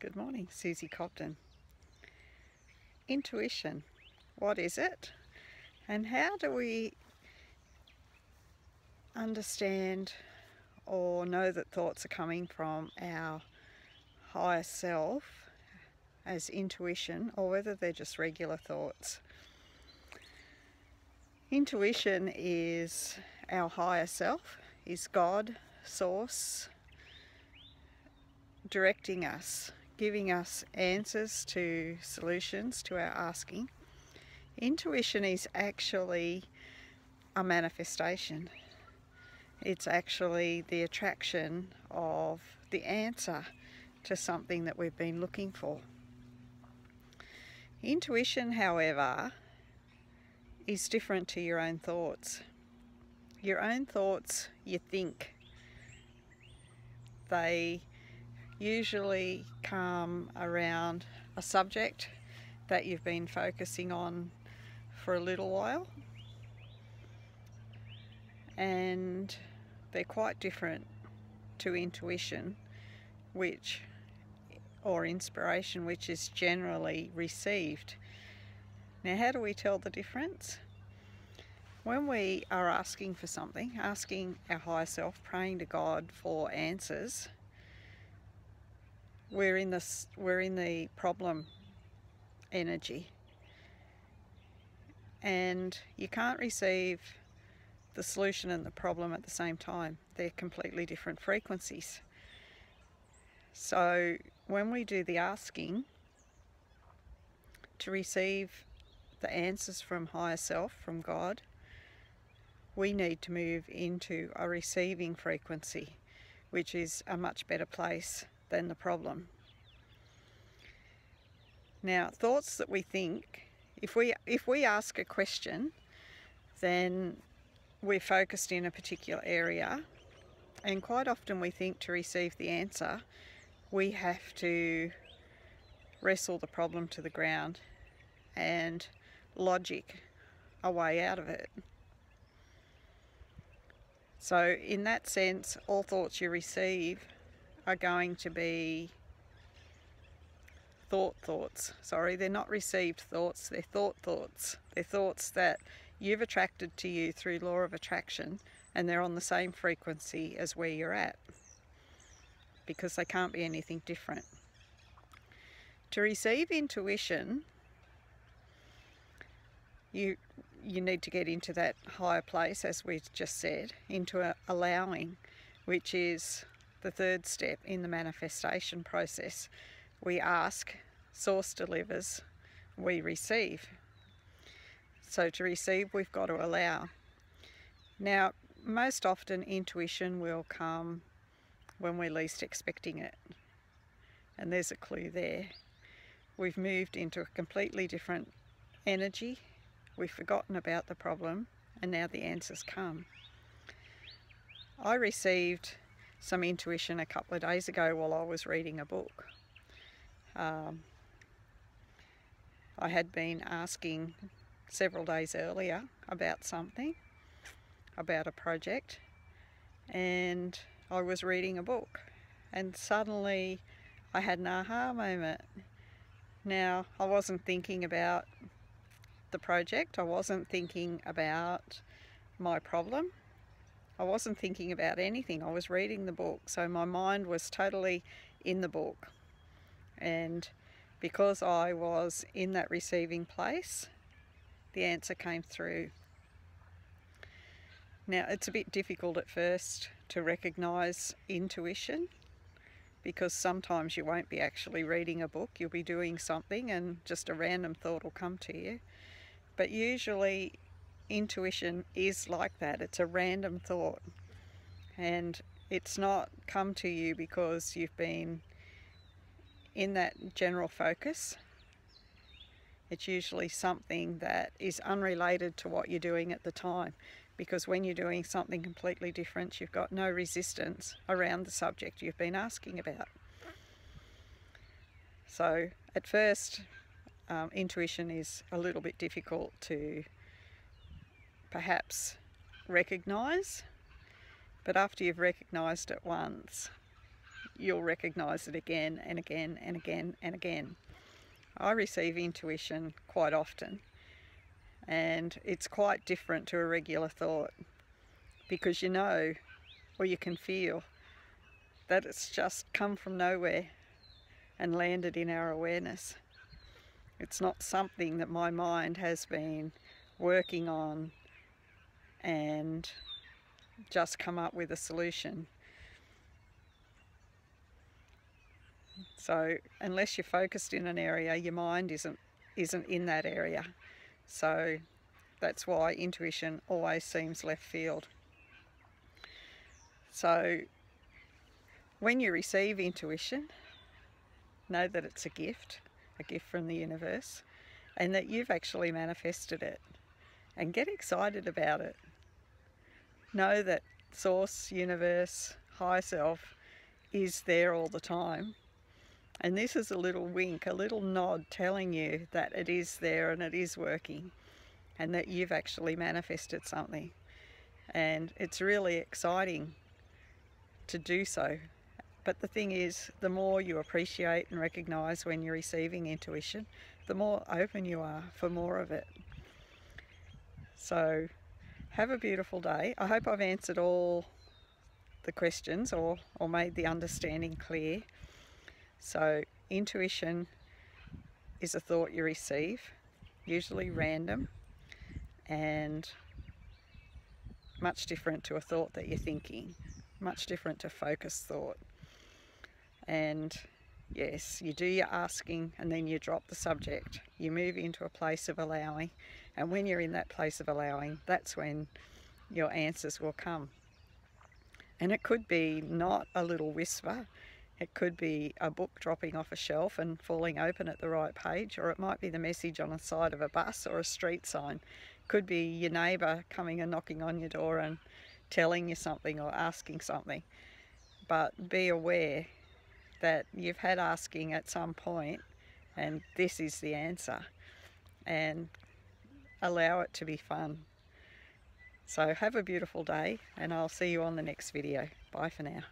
Good morning, Susie Cobden. Intuition, what is it? And how do we understand or know that thoughts are coming from our higher self as intuition, or whether they're just regular thoughts? Intuition is our higher self, is God, Source, directing us, giving us answers to solutions to our asking. Intuition is actually a manifestation. It's actually the attraction of the answer to something that we've been looking for. Intuition, however, is different to your own thoughts. Your own thoughts, you think. They usually come around a subject that you've been focusing on for a little while, and they're quite different to intuition, or inspiration, which is generally received. Now, how do we tell the difference? When we are asking for something, asking our higher self, praying to God for answers, we're in the problem energy, and you can't receive the solution and the problem at the same time. They're completely different frequencies. So when we do the asking to receive the answers from higher self, from God, we need to move into a receiving frequency, which is a much better place than the problem. Now, thoughts that we think, if we ask a question, then we're focused in a particular area, and quite often we think to receive the answer we have to wrestle the problem to the ground and logic a way out of it. So in that sense, all thoughts you receive are going to be thoughts. Sorry, they're not received thoughts, they're thoughts. They're thoughts that you've attracted to you through law of attraction, and they're on the same frequency as where you're at, because they can't be anything different. To receive intuition, you need to get into that higher place, as we just said, into allowing, which is the third step in the manifestation process. We ask, Source delivers, we receive. So to receive, we've got to allow. Now, most often intuition will come when we're least expecting it. And there's a clue there. We've moved into a completely different energy. We've forgotten about the problem, and now the answers come. I received some intuition a couple of days ago while I was reading a book. I had been asking several days earlier about something, about a project, and I was reading a book, and suddenly I had an aha moment. Now, I wasn't thinking about the project, I wasn't thinking about my problem, I wasn't thinking about anything. I was reading the book, so my mind was totally in the book. And because I was in that receiving place, the answer came through. Now, it's a bit difficult at first to recognize intuition, because sometimes you won't be actually reading a book, you'll be doing something and just a random thought will come to you. But usually intuition is like that. It's a random thought, and it's not come to you because you've been in that general focus. It's usually something that is unrelated to what you're doing at the time, because when you're doing something completely different, you've got no resistance around the subject you've been asking about. So at first, intuition is a little bit difficult to perhaps recognize, but after you've recognized it once, you'll recognise it again and again and again and again. I receive intuition quite often, and it's quite different to a regular thought, because you know, or you can feel, that it's just come from nowhere and landed in our awareness. It's not something that my mind has been working on and just come up with a solution. So unless you're focused in an area, your mind isn't in that area. So that's why intuition always seems left field. So when you receive intuition, know that it's a gift from the universe, and that you've actually manifested it, and get excited about it. Know that Source, Universe, Higher Self is there all the time, and this is a little wink, a little nod telling you that it is there and it is working, and that you've actually manifested something. And it's really exciting to do so. But the thing is, the more you appreciate and recognise when you're receiving intuition, the more open you are for more of it. So have a beautiful day. I hope I've answered all the questions or made the understanding clear. So intuition is a thought you receive, usually random, and much different to a thought that you're thinking, much different to focused thought. And yes, you do your asking and then you drop the subject. You move into a place of allowing, and when you're in that place of allowing, that's when your answers will come. And it could be not a little whisper, it could be a book dropping off a shelf and falling open at the right page, or it might be the message on the side of a bus or a street sign. It could be your neighbour coming and knocking on your door and telling you something or asking something. But be aware that you've had asking at some point, and this is the answer, and allow it to be fun. So have a beautiful day, and I'll see you on the next video. Bye for now.